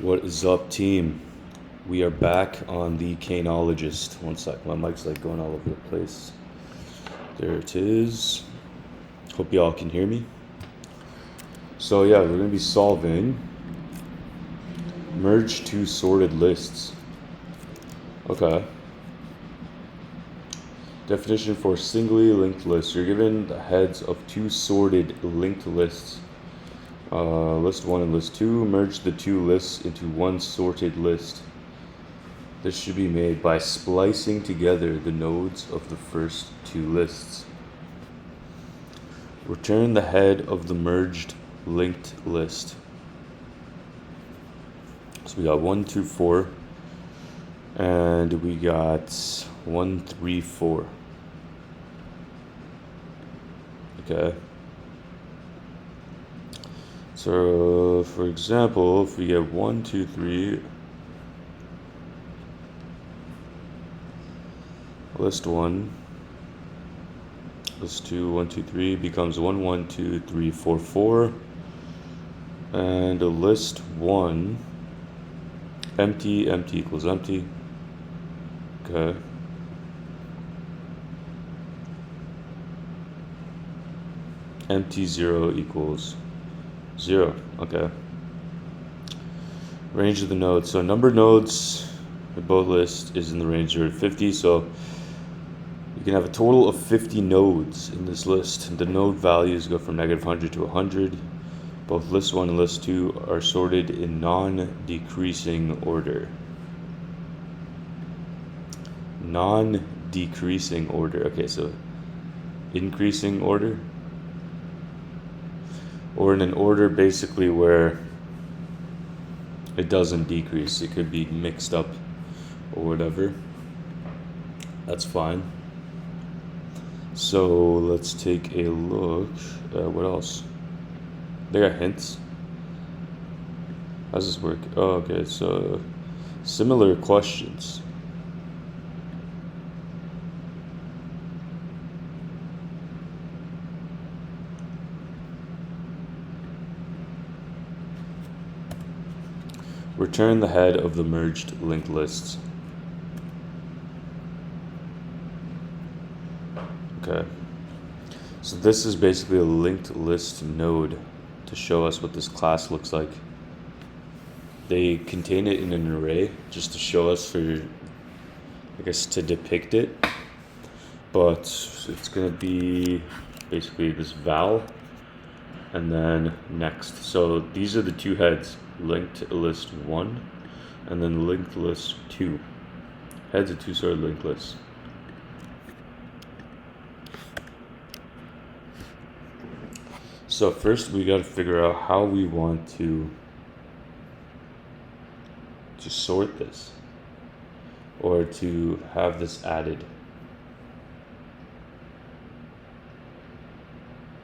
What is up, team? We are back on the Canologist. One sec, my mic's like going all over the place. There it is. Hope y'all can hear me. So yeah, we're gonna be solving merge two sorted lists. Okay. Definition for singly linked lists. You're given the heads of two sorted linked lists. List 1 and list 2. Merge the two lists into one sorted list. This should be made by splicing together the nodes of the first two lists. Return the head of the merged linked list. So we got 1, 2, 4, and we got 1, 3, 4. Okay. So, for example, if we get 1, 2, 3, list 1, list 2, 1, 2, 3 becomes 1, 1, 2, 3, 4, 4, and a list 1, empty, empty equals empty. Okay. Empty 0 equals 0. Okay. Range of the nodes. So number of nodes in both lists is in the range 0 to 50. So you can have a total of 50 nodes in this list. The node values go from -100 to 100. Both list 1 and list 2 are sorted in non-decreasing order. Non-decreasing order. Okay, so increasing order. Or in an order basically where it doesn't decrease. It could be mixed up or whatever. That's fine. So let's take a look at what else. They got hints. How does this work? Oh, okay, so similar questions. Return the head of the merged linked lists. Okay. So this is basically a linked list node to show us what this class looks like. They contain it in an array just to show us for, I guess, to depict it. But it's going to be basically this val and then next. So these are the two heads. Linked list 1 and then linked list 2. Heads of two sorted linked lists. So first we got to figure out how we want to sort this or to have this added.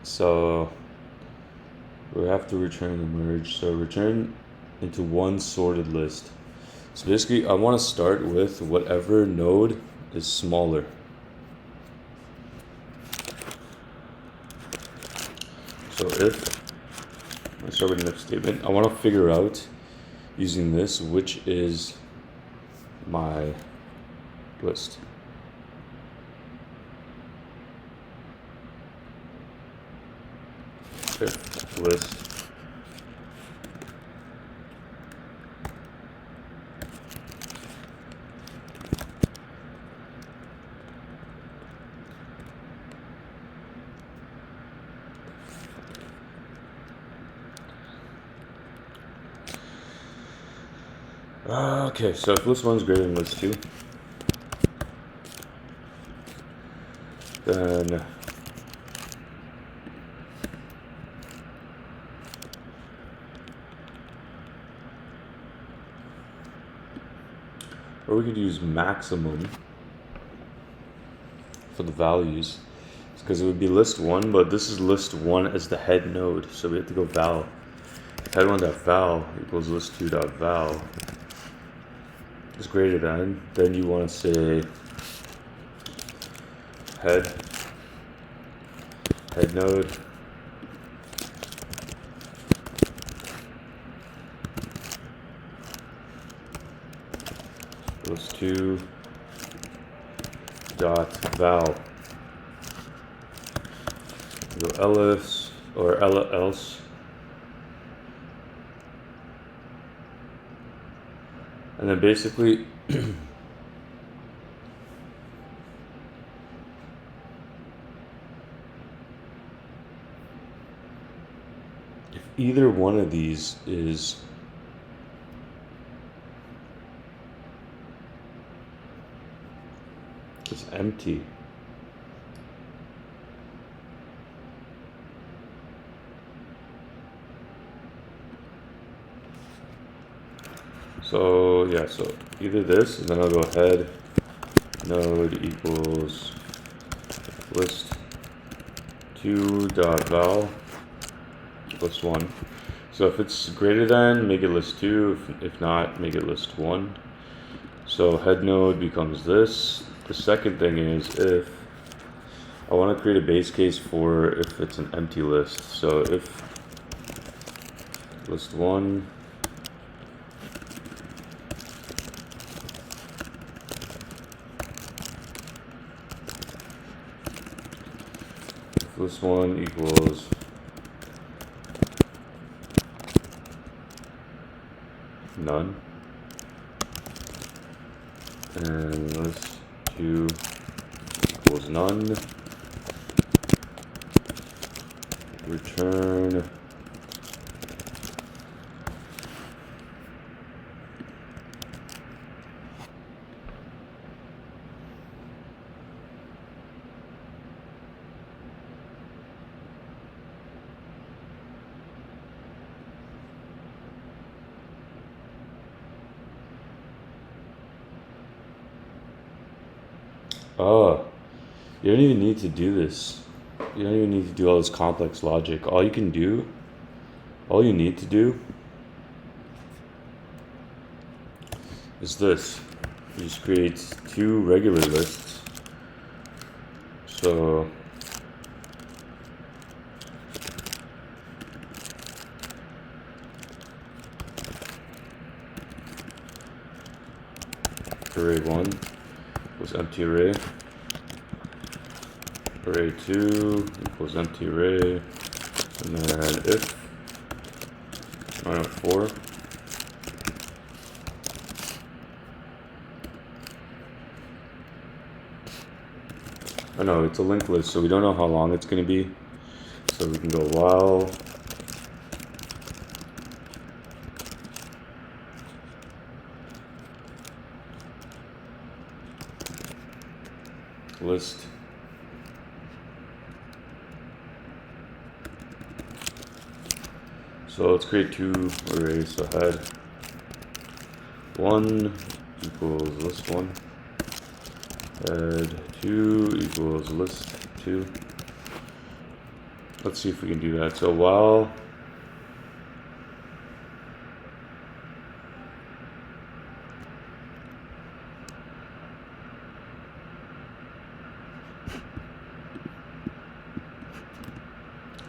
So we have to return the merge. So return into one sorted list. So basically I want to start with whatever node is smaller. So if I start with an if statement, I want to figure out using this which is my list. If list okay, so if list 1 is greater than list 2, then or we could use maximum for the values because it would be list 1, but this is list 1 as the head node, so we have to go val. If head 1.val equals list 2.val is greater than, then you want to say head node list2 dot val. Go else or else, and then basically if either one of these is empty, so yeah, so either this, and then I'll go head node equals list2 dot val list1. So if it's greater than, make it list2. If not, make it list1. So head node becomes this. The second thing is if I want to create a base case for if it's an empty list. So if list1 list1 equals none, and list2 equals none, return you don't even need to do this. You don't even need to do all this complex logic. All you need to do is this. You just create two regular lists. So array1 equals empty array. Array2 equals empty array, and then if 904 oh no, it's a linked list, so we don't know how long it's going to be, so we can go while list So let's create two arrays. So head 1 equals list1, head 2 equals list2. Let's see if we can do that. So while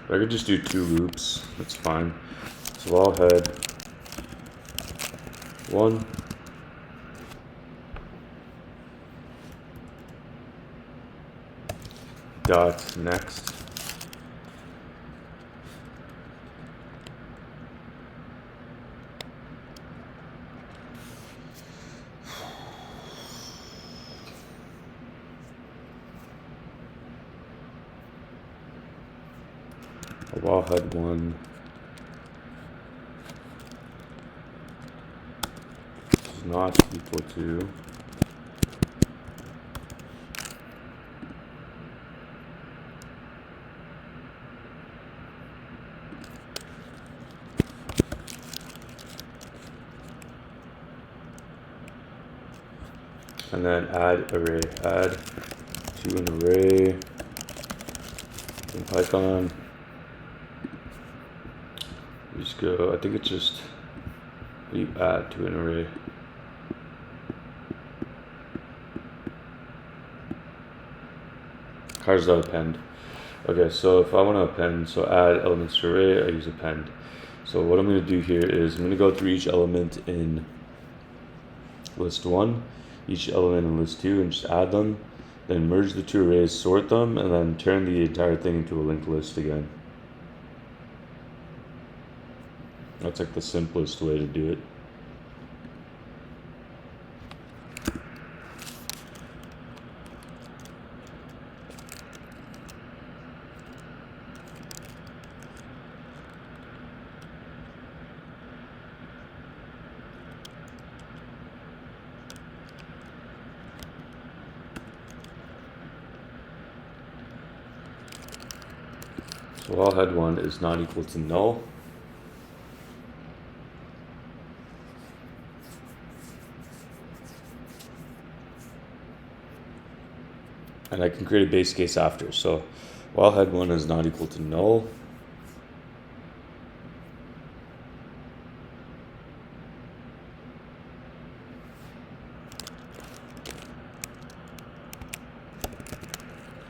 I could just do two loops, that's fine. So I'll head 1 dot next. While head 1 is not equal to and then add array, add to an array in Python. You just go, I think it's just you add to an array. How does that append? Okay, so if I want to append, so add elements to array, I use append. So what I'm going to do here is I'm going to go through each element in list 1, each element in list 2 and just add them, then merge the two arrays, sort them, and then turn the entire thing into a linked list again. That's like the simplest way to do it. So while head 1 is not equal to null, and I can create a base case after. So while head 1 is not equal to null,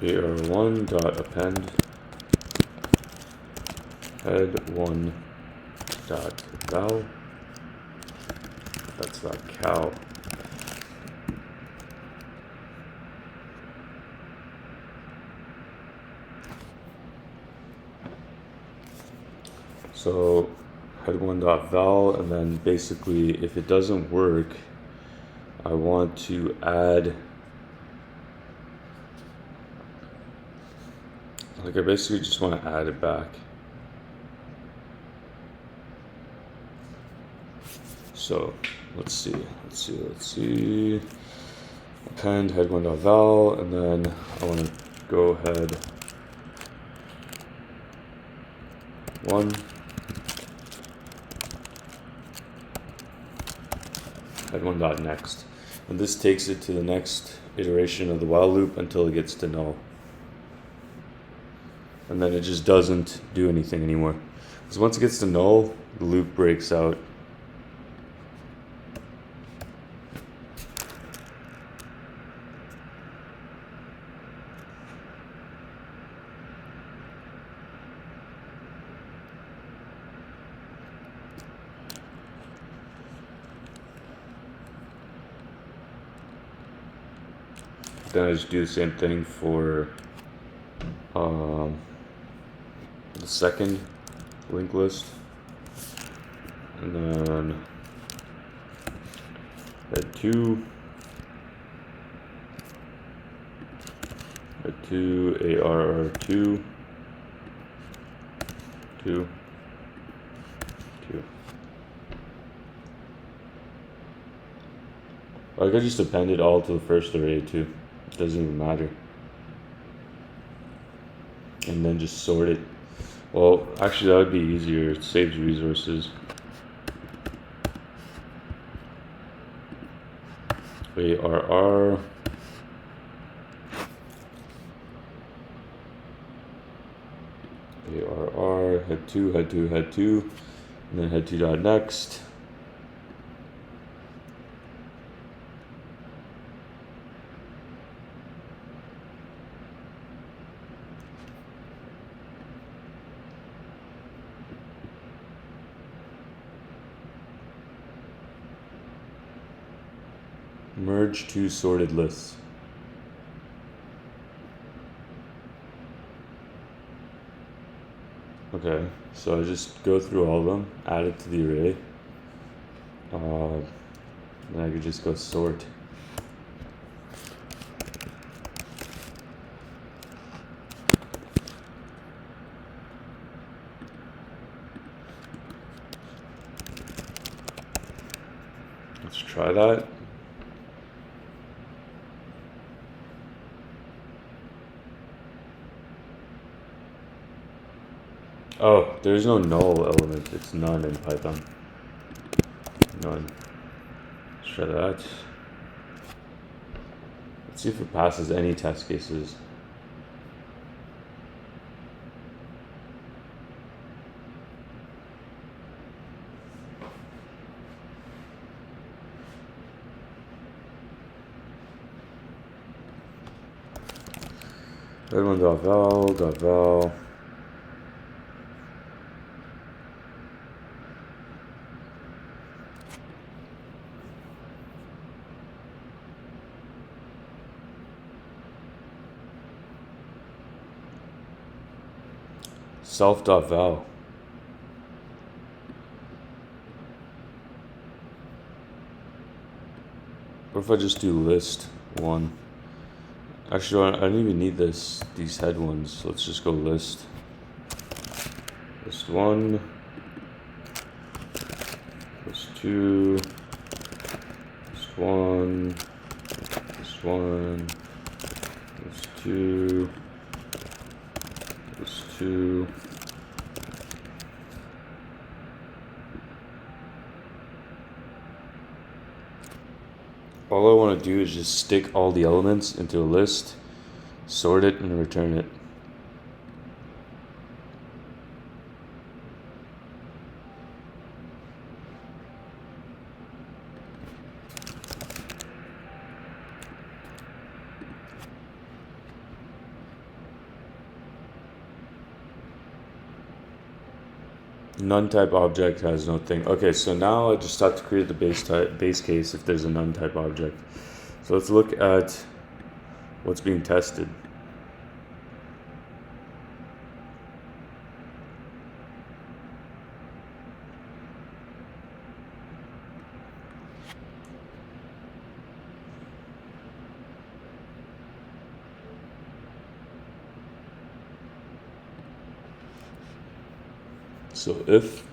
ar1 dot append head 1 dot val, that's that cow. So head 1 dot val, and then basically if it doesn't work, I want to add, like I basically just want to add it back. So let's see. Append head 1 dot val, and then I want to go head 1, head 1 dot next, and this takes it to the next iteration of the while loop until it gets to null, and then it just doesn't do anything anymore, because once it gets to null, the loop breaks out. Then I just do the same thing for the second linked list, and then head 2, ARR2, 2. I could just append it all to the first array too. It doesn't even matter. And then just sort it. Well, actually that would be easier. It saves resources. ARR. ARR, head 2, head 2, head 2, and then head 2 dot next. Merge two sorted lists. Okay, so I just go through all of them, add it to the array. Then I could just go sort. Let's try that. Oh, there's no null element. It's none in Python. None. Let's try that. Let's see if it passes any test cases. Head1.val. self.val. What if I just do list one? Actually, I don't even need these head ones. Let's just go list one, list two, list one, list one, list two, list two. All I want to do is just stick all the elements into a list, sort it, and return it. None type object has no thing. Okay, so now I just have to create the base case if there's a none type object. So let's look at what's being tested. So if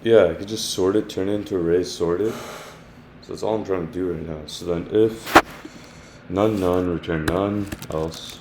yeah, I could just sort it, turn it into array sorted. So that's all I'm trying to do right now. So then if none none, return none, else.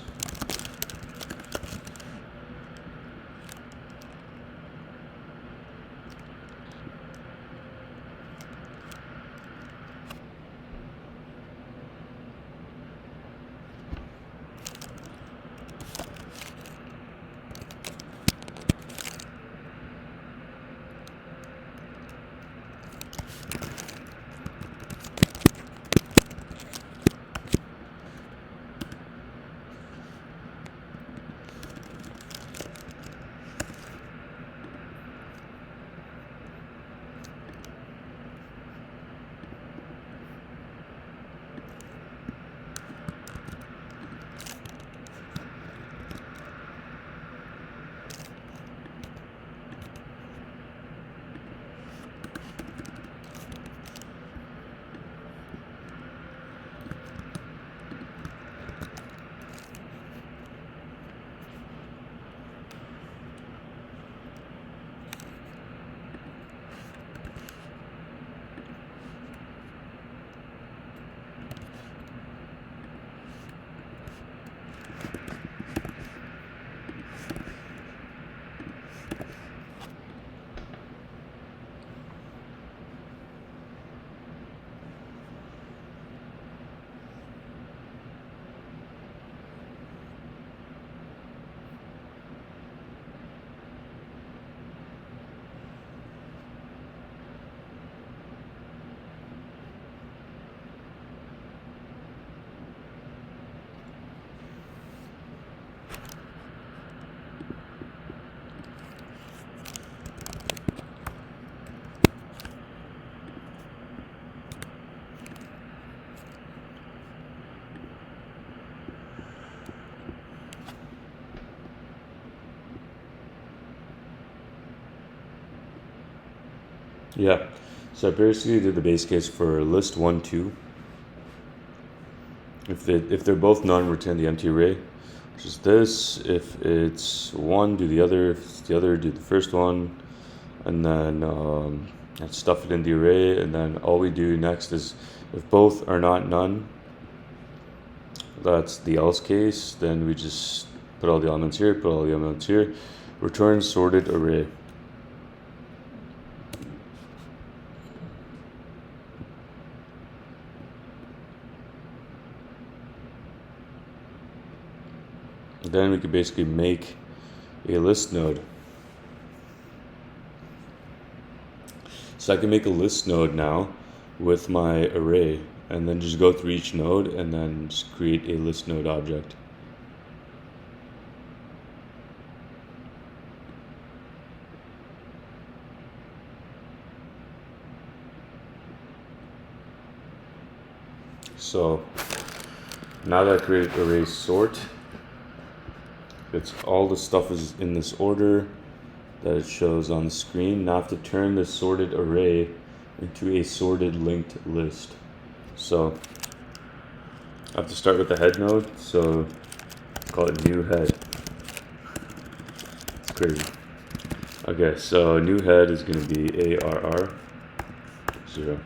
Yeah, so I basically did the base case for list 1, 2. If they're both none, return the empty array, which is this. If it's one, do the other. If it's the other, do the first one, and then stuff it in the array. And then all we do next is, if both are not none, that's the else case. Then we just put all the elements here, put all the elements here, return sorted array. Then we could basically make a list node. So I can make a list node now with my array, and then just go through each node and then just create a list node object. So now that I created array sort, it's all the stuff is in this order that it shows on the screen. Now I have to turn this sorted array into a sorted linked list. So I have to start with the head node, so call it new head. It's crazy. Okay, so new head is going to be ARR 0.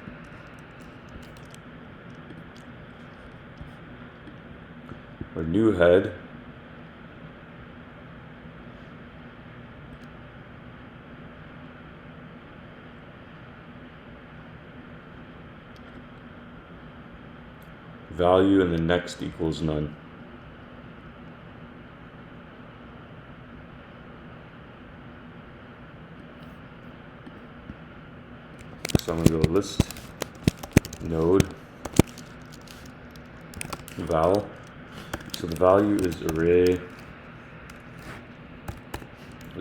Our new head value and the next equals none. So I'm going to go list node val. So the value is array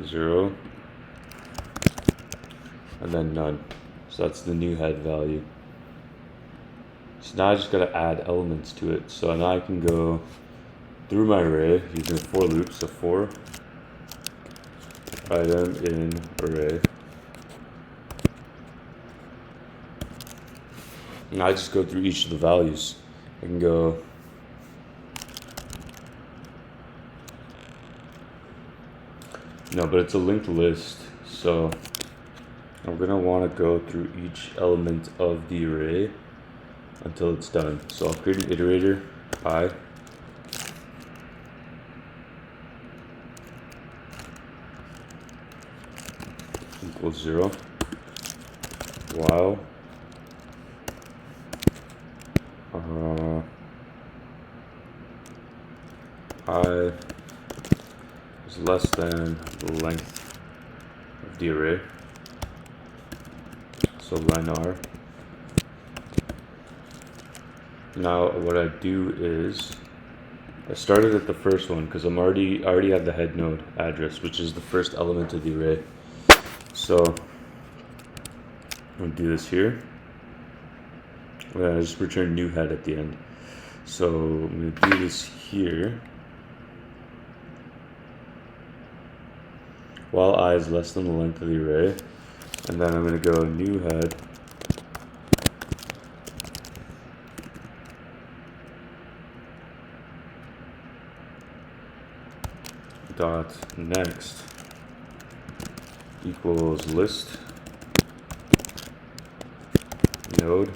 0 and then none. So that's the new head value. So now I just got to add elements to it. So now I can go through my array using a for loop. So for item in array. Now I just go through each of the values. I can go no, but it's a linked list, so I'm gonna want to go through each element of the array until it's done. So I'll create an iterator I equals 0 while I is less than the length of the array, so len r. Now what I do is I started at the first one because I already have the head node address, which is the first element of the array. So I'm gonna do this here. I'm gonna just return new head at the end. So I'm gonna do this here. While I is less than the length of the array, and then I'm going to go new head dot next equals list node,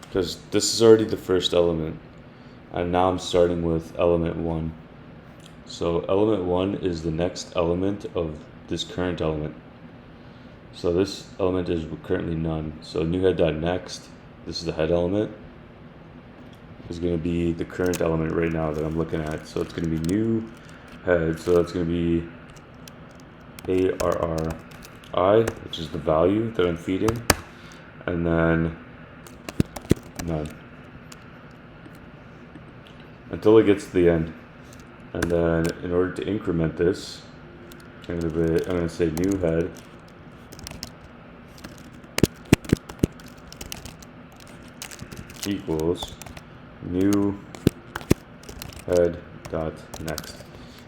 because this is already the first element, and now I'm starting with element 1. So element 1 is the next element of this current element. So this element is currently none. So new head.next, this is the head element, is going to be the current element right now that I'm looking at. So it's going to be new head. So that's going to be ARRI, which is the value that I'm feeding, and then none until it gets to the end. And then in order to increment this, I'm going to say new head equals new head dot next.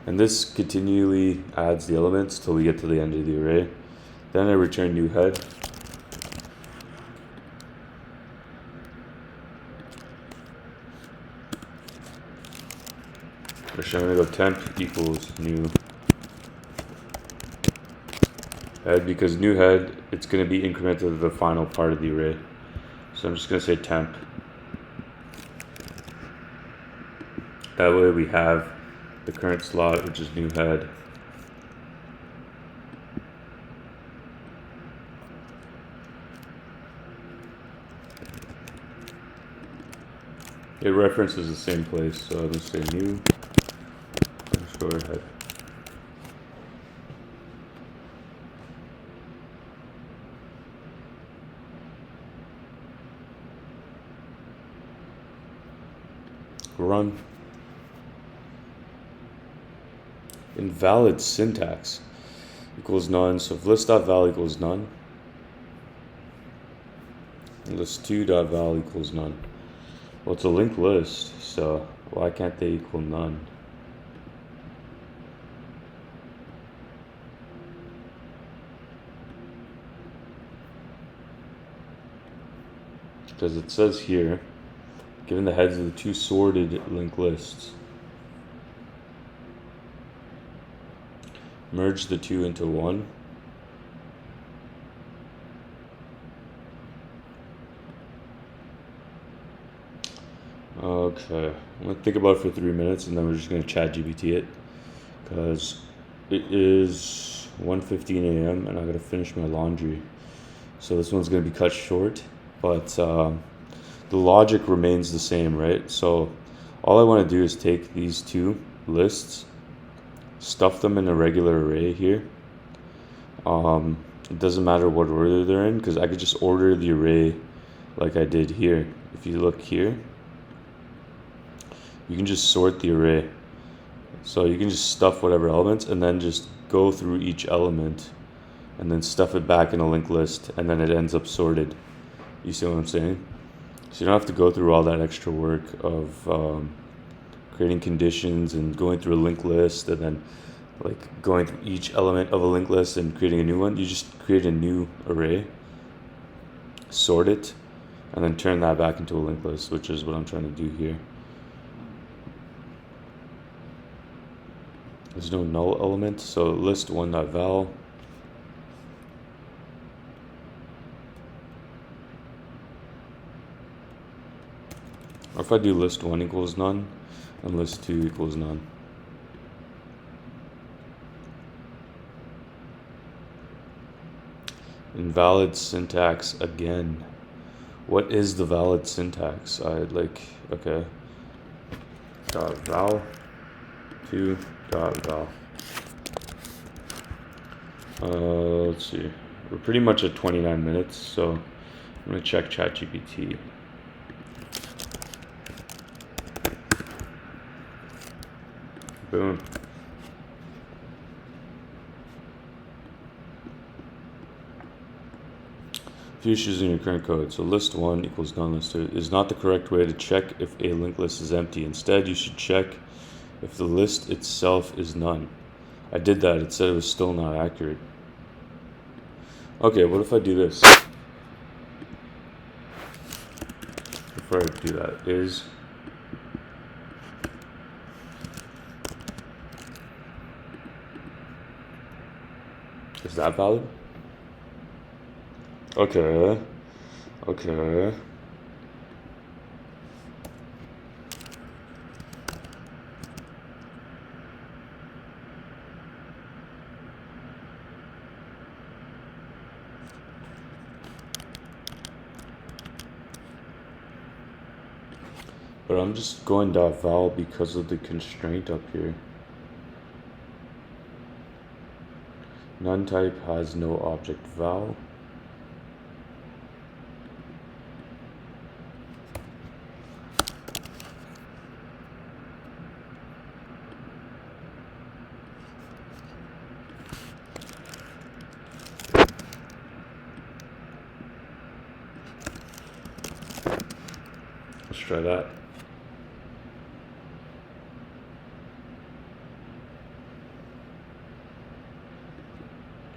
And this continually adds the elements till we get to the end of the array. Then I return new head. Actually, I'm gonna go temp equals new head, because new head, it's gonna be incremented to the final part of the array. So I'm just gonna say temp. That way we have the current slot, which is new head. It references the same place, so I'm gonna say new underscore head. Run. Invalid syntax equals none. So if list.val equals none, list2.val equals none. Well, it's a linked list, so why can't they equal none? Because it says here, given the heads of the two sorted linked lists, merge the two into one. Okay, I'm gonna think about it for 3 minutes, and then we're just gonna chat GPT it, because it is 1:15 a.m. and I gotta finish my laundry. So this one's gonna be cut short, but the logic remains the same, right? So all I want to do is take these two lists, stuff them in a regular array here. It doesn't matter what order they're in, because I could just order the array like I did here. If you look here, you can just sort the array. So you can just stuff whatever elements and then just go through each element and then stuff it back in a linked list, and then it ends up sorted. You see what I'm saying? So you don't have to go through all that extra work of creating conditions and going through a linked list and then like going through each element of a linked list and creating a new one. You just create a new array, sort it, and then turn that back into a linked list, which is what I'm trying to do here. There's no null element, so list1.val. Or if I do list1 equals none and list2 equals none. Invalid syntax again. What is the valid syntax? Okay. .val 2.val. Let's see. We're pretty much at 29 minutes, so I'm gonna check ChatGPT. Boom. Few issues in your current code. So list1 equals none, list2 is not the correct way to check if a linked list is empty. Instead, you should check if the list itself is none. I did that. It said it was still not accurate. Okay, what if I do this? Before I do that, is that valid? Okay. But I'm just going .val because of the constraint up here. None type has no object val. Let's try that.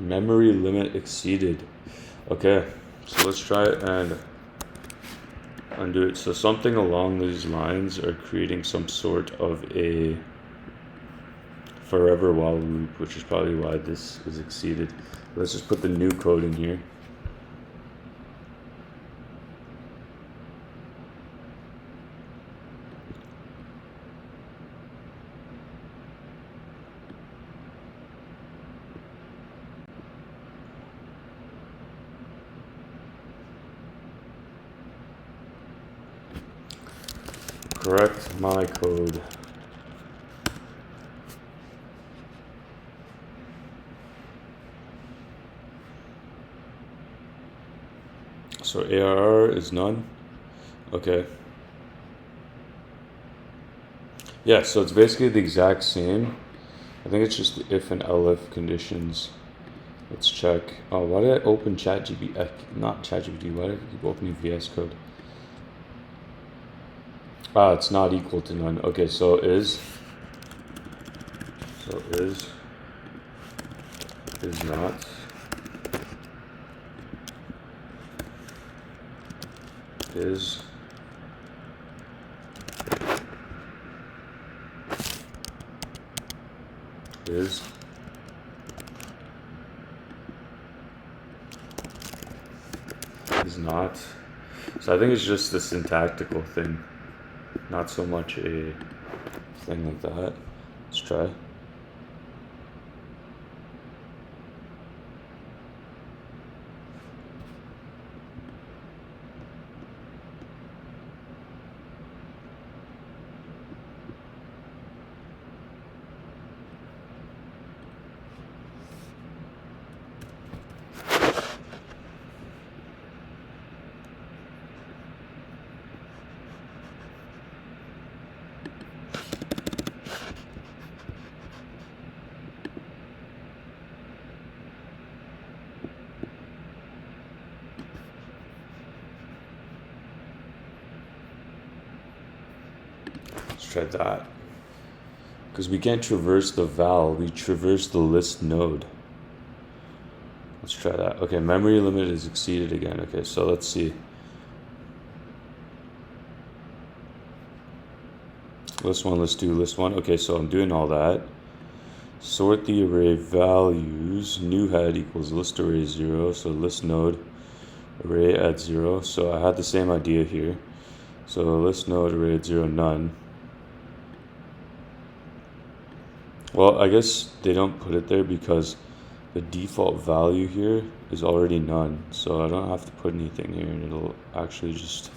Memory limit exceeded. Okay, so let's try it and undo it. So something along these lines are creating some sort of a forever while loop, which is probably why this is exceeded. Let's just put the new code in here. Correct my code. So ARR is none. Okay. Yeah, so it's basically the exact same. I think it's just the if and elif conditions. Let's check. Oh, why did I open ChatGPT? Not ChatGPT. Why did I keep opening VS Code? Ah, it's not equal to none. Okay, so is not, is not. So I think it's just a syntactical thing, not so much a thing like that. Let's try. Let's try that. Because we can't traverse the val, we traverse the list node. Let's try that. Okay, memory limit is exceeded again. Okay, so let's see. List one, let's do list one. Okay, so I'm doing all that. Sort the array values. New head equals list array 0. So list node array at 0. So I had the same idea here. So list node array at 0 none. Well, I guess they don't put it there because the default value here is already none. So I don't have to put anything here and it'll actually just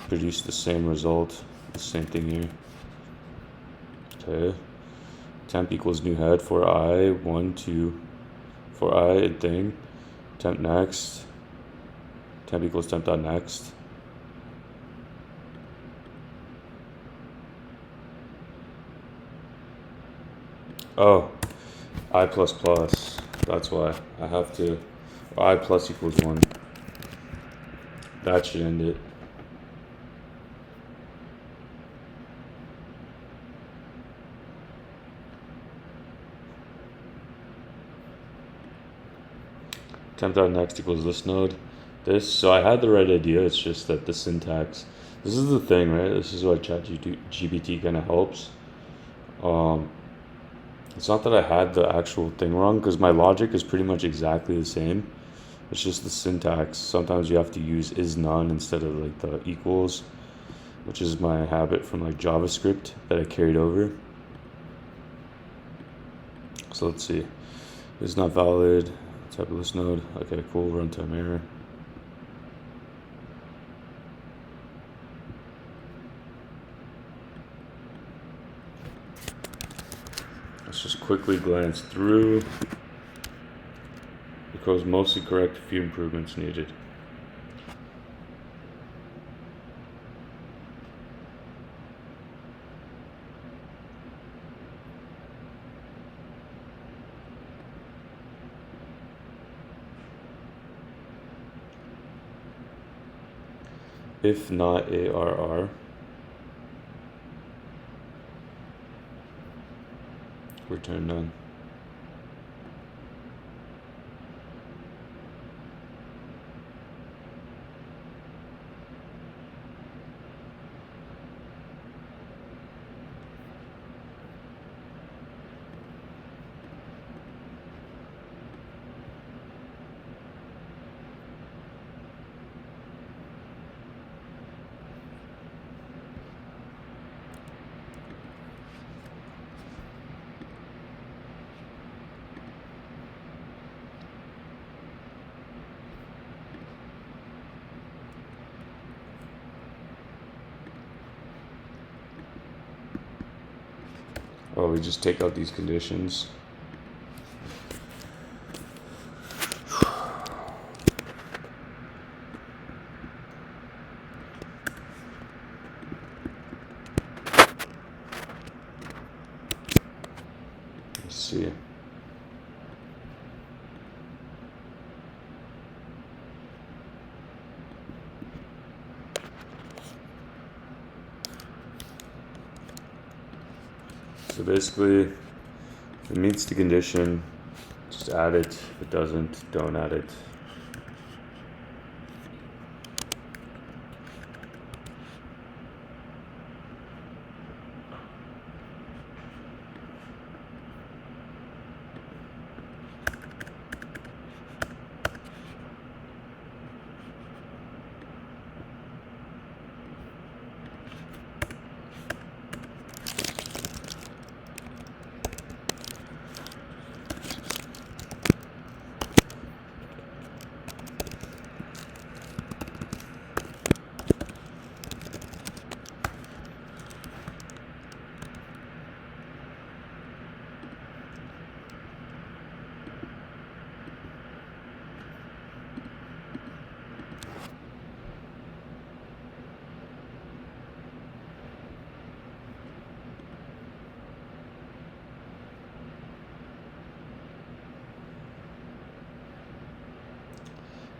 produce the same result. The same thing here. Okay. Temp equals new head for I, 1, 2, for I thing. Temp next. Temp equals temp dot next. Oh, I plus plus. That's why I have to. I plus equals 1. That should end it. Temp dot next equals list node. So I had the right idea. It's just that the syntax. This is the thing, right? This is why ChatGPT kind of helps. It's not that I had the actual thing wrong because my logic is pretty much exactly the same. It's just the syntax. Sometimes you have to use is none instead of like the equals, which is my habit from like JavaScript that I carried over. So let's see. Is not valid. Type of list node. Okay, cool. Runtime error. Let's just quickly glance through. The code is mostly correct. A few improvements needed. If not ARR, return none. Oh, we just take out these conditions. Let's see. So basically, if it meets the condition, just add it. If it doesn't, don't add it.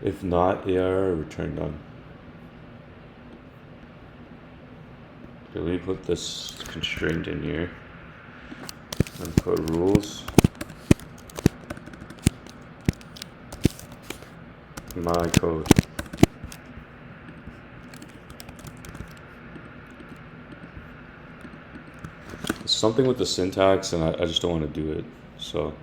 If not, AR return none. Okay, let me put this constraint in here and put rules. My code. It's something with the syntax, and I just don't want to do it. So.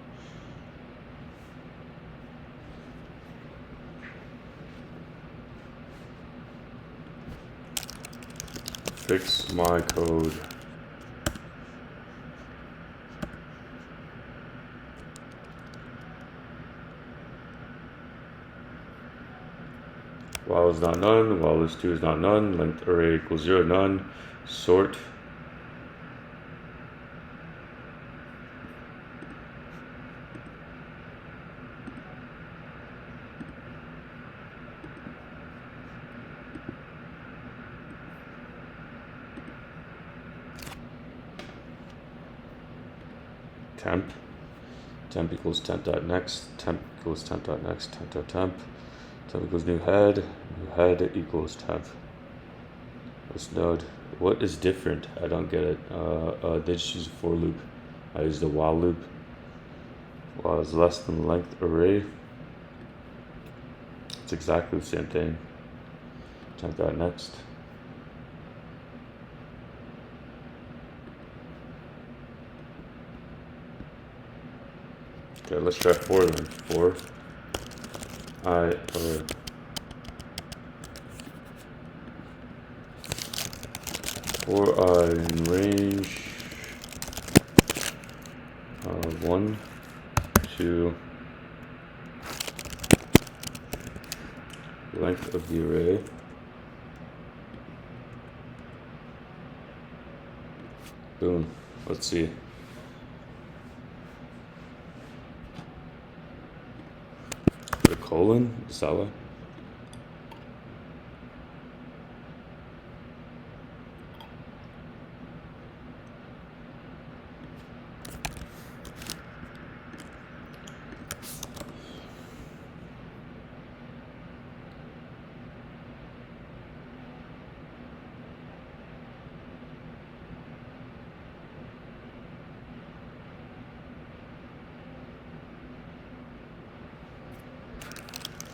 Fix my code. While is not none, while is 2 is not none, length array equals 0, none, sort. Temp equals temp.next, temp equals temp.next, temp.temp, temp equals new head equals temp. This node, what is different? I don't get it. They just use a for loop. I use the while loop. While is less than length array. It's exactly the same thing. Temp.next. Okay, let's try 4 then. 4 I in range 1, 2, length of the array. Boom. Let's see. The colon? Is that way?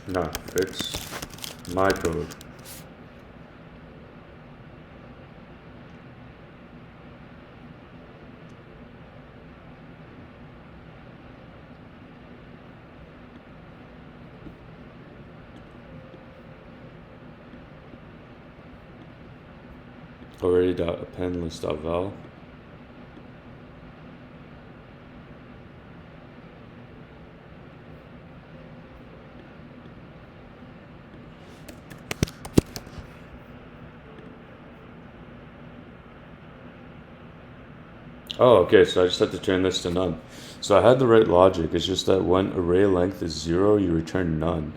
No, fix my code. Array.append list.val. Oh, okay, so I just have to turn this to none. So I had the right logic. It's just that when array length is 0, you return none.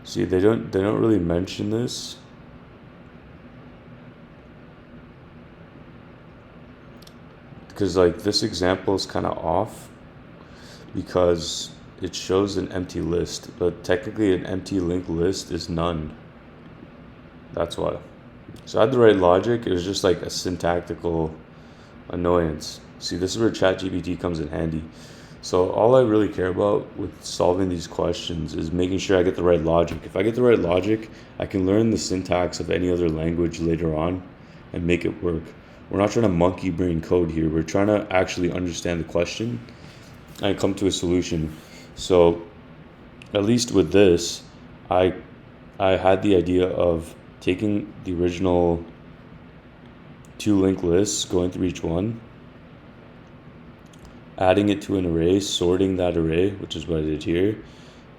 See, they don't really mention this. Because like this example is kind of off because it shows an empty list, but technically an empty linked list is none. That's why. So I had the right logic. It was just like a syntactical annoyance. See, this is where ChatGPT comes in handy. So all I really care about with solving these questions is making sure I get the right logic. If I get the right logic, I can learn the syntax of any other language later on and make it work. We're not trying to monkey brain code here. We're trying to actually understand the question and come to a solution. So at least with this, I had the idea of taking the original 2 linked lists, going through each one, adding it to an array, sorting that array, which is what I did here,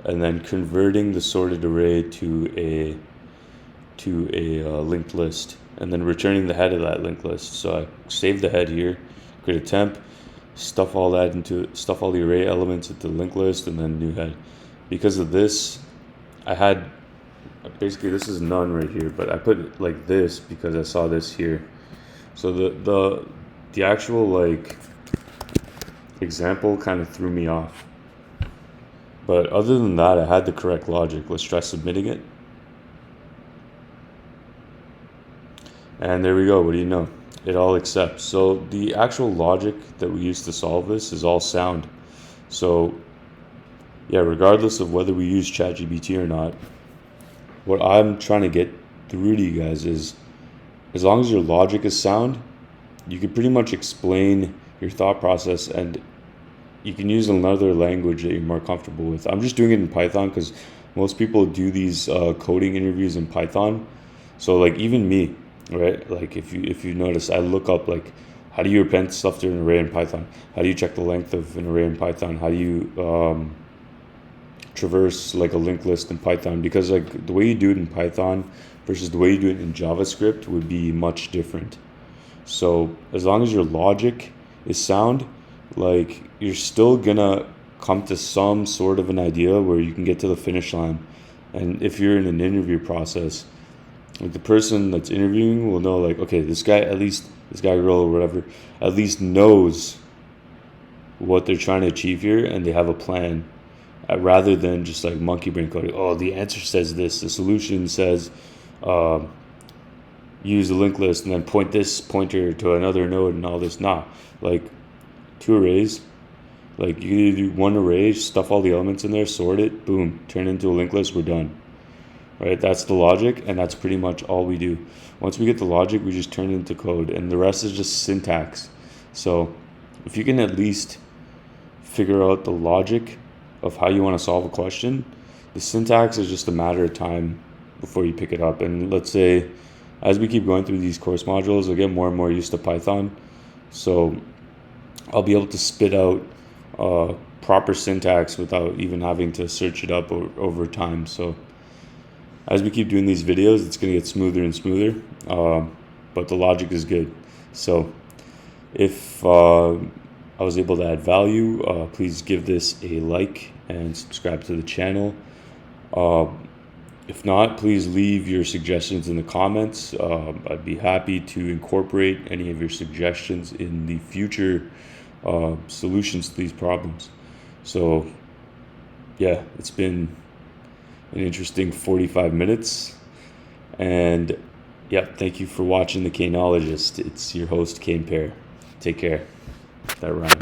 and then converting the sorted array to a linked list, and then returning the head of that linked list. So I save the head here, create a temp, stuff all the array elements into the linked list, and then new head. Because of this, I had basically this is none right here, but I put it like this because I saw this here. So the actual like example kind of threw me off. But other than that, I had the correct logic. Let's try submitting it. And there we go. What do you know? It all accepts. So the actual logic that we use to solve this is all sound. So yeah, regardless of whether we use ChatGPT or not, what I'm trying to get through to you guys is, as long as your logic is sound, you can pretty much explain your thought process, and you can use another language that you're more comfortable with. I'm just doing it in Python because most people do these coding interviews in Python. So like even me, right? Like if you notice, I look up like, how do you append stuff to an array in Python? How do you check the length of an array in Python? How do you traverse like a linked list in Python? Because like the way you do it in Python versus the way you do it in JavaScript would be much different. So as long as your logic is sound, like you're still gonna come to some sort of an idea where you can get to the finish line. And if you're in an interview process, like the person that's interviewing will know like, okay, this guy girl or whatever at least knows what they're trying to achieve here, and they have a plan, rather than just like monkey brain coding. Oh, the answer says this, the solution says use a linked list and then point this pointer to another node and all this. Nah, like 2 arrays, like you either do 1 array, stuff all the elements in there, sort it, boom, turn it into a linked list, we're done. Right? That's the logic, and that's pretty much all we do. Once we get the logic, we just turn it into code, and the rest is just syntax. So if you can at least figure out the logic of how you want to solve a question, the syntax is just a matter of time before you pick it up. And let's say as we keep going through these course modules, I'll get more and more used to Python, so I'll be able to spit out proper syntax without even having to search it up over time. So as we keep doing these videos, it's going to get smoother and smoother, but the logic is good. So if I was able to add value, please give this a like and subscribe to the channel. If not, please leave your suggestions in the comments. I'd be happy to incorporate any of your suggestions in the future solutions to these problems. So yeah, it's been an interesting 45 minutes, and yeah, thank you for watching the Kainologist. It's your host, Kane Pear. Take care. That rhymes.